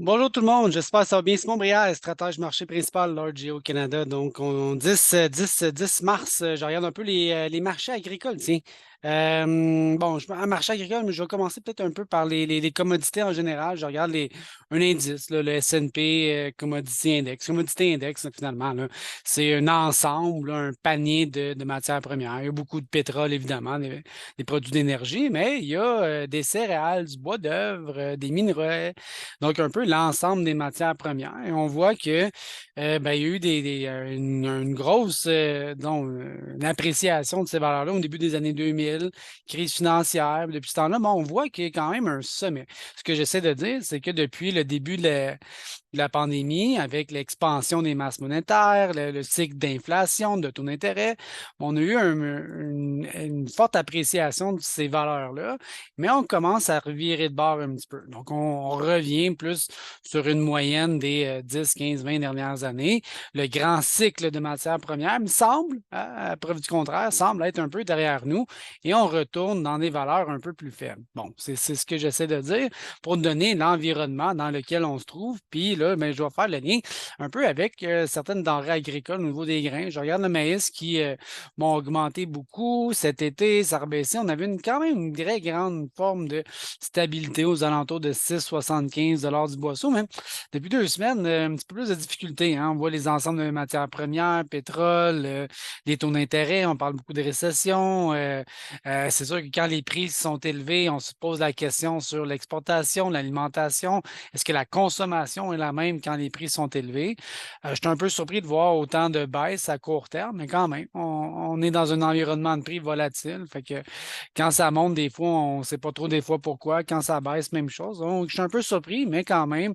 Bonjour tout le monde, j'espère que ça va bien. Simon Brière, stratège marché principal Lord Geo Canada. Donc, 10 mars, je regarde un peu les marchés agricoles, tiens. Bon, un marché agricole, mais je vais commencer peut-être un peu par les commodités en général. Je regarde un indice, là, le S&P Commodity Index. Commodity Index, finalement, là, c'est un ensemble, là, un panier de matières premières. Il y a beaucoup de pétrole, évidemment, des produits d'énergie, mais il y a des céréales, du bois d'œuvre, des minerais. Donc, un peu l'ensemble des matières premières. Et on voit que ben, il y a eu une grosse une appréciation de ces valeurs-là au début des années 2000, crise financière. Depuis ce temps-là, bon, on voit qu'il y a quand même un sommet. Ce que j'essaie de dire, c'est que depuis le début de la pandémie, avec l'expansion des masses monétaires, le cycle d'inflation, de taux d'intérêt, on a eu une forte appréciation de ces valeurs-là, mais on commence à revirer de bord un petit peu. Donc, on revient plus sur une moyenne des 10, 15, 20 dernières années. Le grand cycle de matières premières, il semble, à preuve du contraire, semble être un peu derrière nous et on retourne dans des valeurs un peu plus faibles. Bon, c'est ce que j'essaie de dire pour donner l'environnement dans lequel on se trouve. Puis là, ben, je vais faire le lien un peu avec certaines denrées agricoles au niveau des grains. Je regarde le maïs qui m'ont augmenté beaucoup cet été, ça a rebaissé. On avait quand même une très grande forme de stabilité aux alentours de 6,75 du boisseau, mais depuis 2 semaines, un petit peu plus de difficultés, hein. On voit les ensembles de matières premières, pétrole, les taux d'intérêt, on parle beaucoup de récession. C'est sûr que quand les prix sont élevés, on se pose la question sur l'exportation, l'alimentation. Est-ce que la consommation est la même quand les prix sont élevés? Je suis un peu surpris de voir autant de baisses à court terme, mais quand même, on est dans un environnement de prix volatile. Fait que quand ça monte, des fois, on ne sait pas trop des fois pourquoi. Quand ça baisse, même chose. Donc, je suis un peu surpris, mais quand même,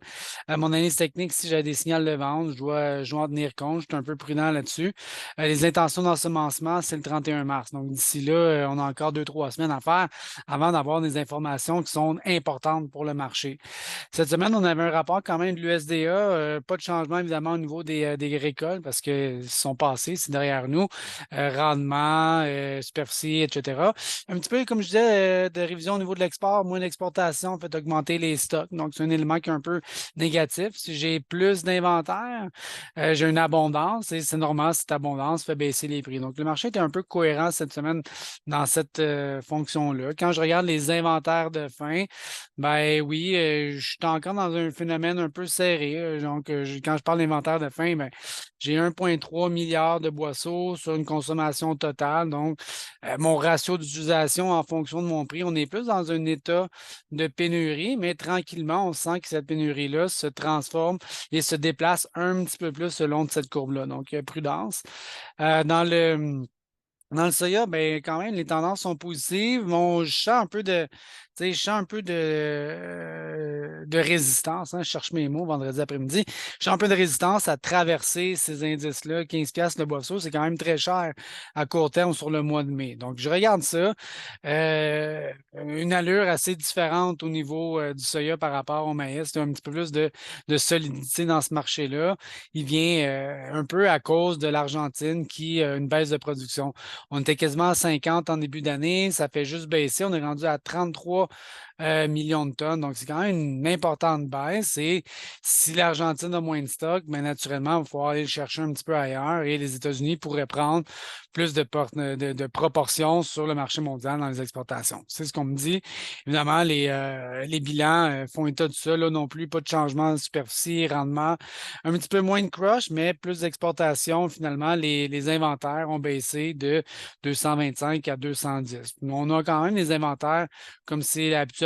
à mon analyse technique, si j'ai des signaux de vente, je dois en tenir compte. Je suis un peu prudent là-dessus. Les intentions d'ensemencement, c'est le 31 mars. Donc, d'ici là, on a encore 2, 3 semaines à faire avant d'avoir des informations qui sont importantes pour le marché. Cette semaine, on avait un rapport quand même de l'USDA. Pas de changement, évidemment, au niveau des récoltes parce qu'ils sont passés, c'est derrière nous. Rendement, superficie, etc. Un petit peu, comme je disais, de révision au niveau de l'export, moins d'exportation fait augmenter les stocks. Donc, c'est un élément qui est un peu négatif. Si j'ai plus d'inventaire, j'ai une abondance et c'est normal, cette abondance fait baisser les prix. Donc, le marché était un peu cohérent cette semaine dans cette fonction-là. Quand je regarde les inventaires de fin, ben oui, je suis encore dans un phénomène un peu serré. Donc, quand je parle d'inventaire de fin, ben, j'ai 1,3 milliard de boisseaux sur une consommation totale. Donc, mon ratio d'utilisation en fonction de mon prix, on est plus dans un état de pénurie, mais tranquillement, on sent que cette pénurie-là se transforme et se déplace un petit peu plus selon cette courbe-là. Donc, prudence. Dans le soya, ben, quand même, les tendances sont positives. Bon, je sens un peu je sens un peu de résistance, hein. Je cherche mes mots vendredi après-midi. Je sens un peu de résistance à traverser ces indices-là. 15 piastres le boisseau, c'est quand même très cher à court terme sur le mois de mai. Donc, je regarde ça. Une allure assez différente au niveau du soya par rapport au maïs. Il y a un petit peu plus de solidité dans ce marché-là. Il vient un peu à cause de l'Argentine qui a une baisse de production. On était quasiment à 50 en début d'année. Ça fait juste baisser. On est rendu à 33 millions de tonnes. Donc, c'est quand même une importante baisse. Et si l'Argentine a moins de stock, bien naturellement, il va falloir aller le chercher un petit peu ailleurs. Et les États-Unis pourraient prendre plus de proportions sur le marché mondial dans les exportations. C'est ce qu'on me dit. Évidemment, les bilans font état de ça. Là non plus, pas de changement de superficie, rendement. Un petit peu moins de crush, mais plus d'exportation. Finalement, les inventaires ont baissé de 225 à 210. On a quand même des inventaires, comme c'est habituellement,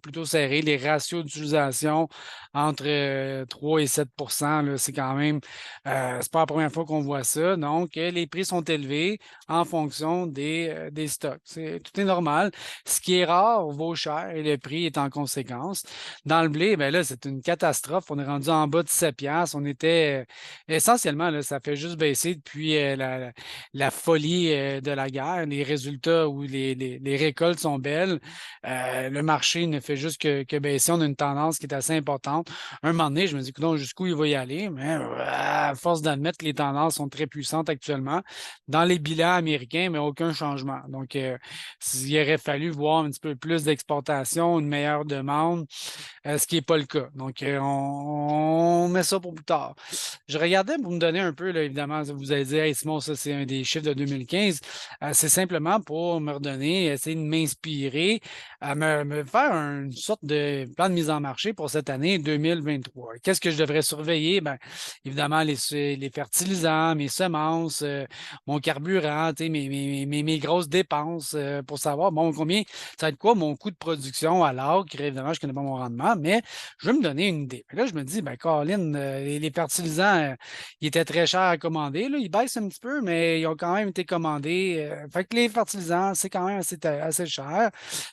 plutôt serrés. Les ratios d'utilisation entre 3 et 7 là, c'est quand même, c'est pas la première fois qu'on voit ça. Donc, les prix sont élevés en fonction des stocks. Tout est normal. Ce qui est rare vaut cher et le prix est en conséquence. Dans le blé, ben là, c'est une catastrophe. On est rendu en bas de 7 piastres. On était essentiellement, là, ça fait juste baisser depuis la folie de la guerre. Les résultats où les récoltes sont belles. Le le marché ne fait juste que baisser. On a une tendance qui est assez importante. Un moment donné, je me dis, écoute, jusqu'où il va y aller? Mais à force d'admettre que les tendances sont très puissantes actuellement, dans les bilans américains, mais aucun changement. Donc, il aurait fallu voir un petit peu plus d'exportation, une meilleure demande, ce qui n'est pas le cas. Donc, on met ça pour plus tard. Je regardais pour me donner un peu, là, évidemment, vous allez dire, hey, Simon, ça, c'est un des chiffres de 2015. C'est simplement pour me redonner, essayer de m'inspirer, à me faire une sorte de plan de mise en marché pour cette année 2023. Qu'est-ce que je devrais surveiller? Ben, évidemment, les fertilisants, mes semences, mon carburant, tu sais, mes grosses dépenses pour savoir, bon, combien, ça va être quoi mon coût de production à l'acre? Évidemment, je ne connais pas mon rendement, mais je veux me donner une idée. Puis là, je me dis, ben, Colin, les fertilisants, ils étaient très chers à commander. Là. Ils baissent un petit peu, mais ils ont quand même été commandés. Fait que les fertilisants, c'est quand même assez cher.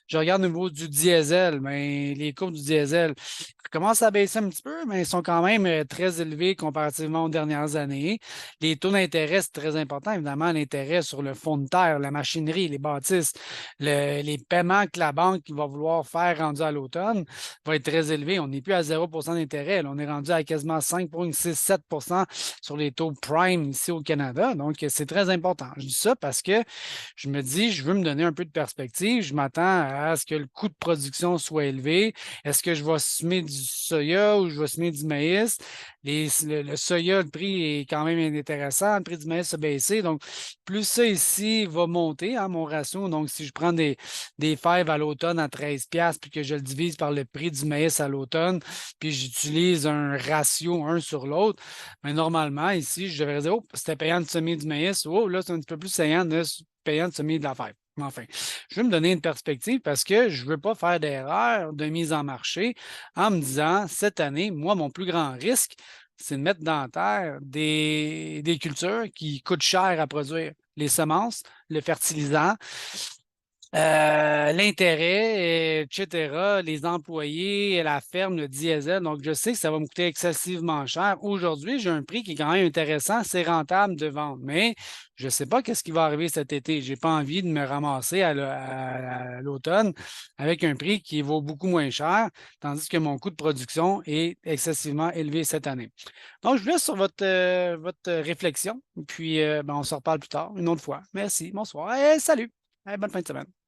Je regarde au niveau du diesel, mais les cours du diesel commencent à baisser un petit peu, mais ils sont quand même très élevés comparativement aux dernières années. Les taux d'intérêt, c'est très important. Évidemment, l'intérêt sur le fonds de terre, la machinerie, les bâtisses, les paiements que la banque va vouloir faire rendus à l'automne va être très élevé. On n'est plus à 0 d'intérêt. Là. On est rendu à quasiment 5,67 sur les taux prime ici au Canada. Donc, c'est très important. Je dis ça parce que je me dis, je veux me donner un peu de perspective. Je m'attends à ce que le coût de production soit élevé. Est-ce que je vais semer du soya ou je vais semer du maïs? Le soya, le prix est quand même intéressant. Le prix du maïs a baissé. Donc, plus ça ici va monter, hein, mon ratio. Donc, si je prends des fèves à l'automne à 13 puis que je le divise par le prix du maïs à l'automne, puis j'utilise un ratio un sur l'autre, mais normalement, ici, je devrais dire, oh, c'était payant de semer du maïs. Oh, là, c'est un petit peu plus payant de semer de la fève. Enfin, je veux me donner une perspective parce que je ne veux pas faire d'erreur de mise en marché en me disant, cette année, moi, mon plus grand risque, c'est de mettre dans la terre des cultures qui coûtent cher à produire. Les semences, le fertilisant, l'intérêt, etc., les employés, la ferme, le diesel. Donc, je sais que ça va me coûter excessivement cher. Aujourd'hui, j'ai un prix qui est quand même intéressant. C'est rentable de vendre, mais je ne sais pas qu'est-ce qui va arriver cet été. Je n'ai pas envie de me ramasser à l'automne avec un prix qui vaut beaucoup moins cher, tandis que mon coût de production est excessivement élevé cette année. Donc, je vous laisse sur votre réflexion, puis ben, on se reparle plus tard, une autre fois. Merci, bonsoir et salut. Bonne fin de semaine.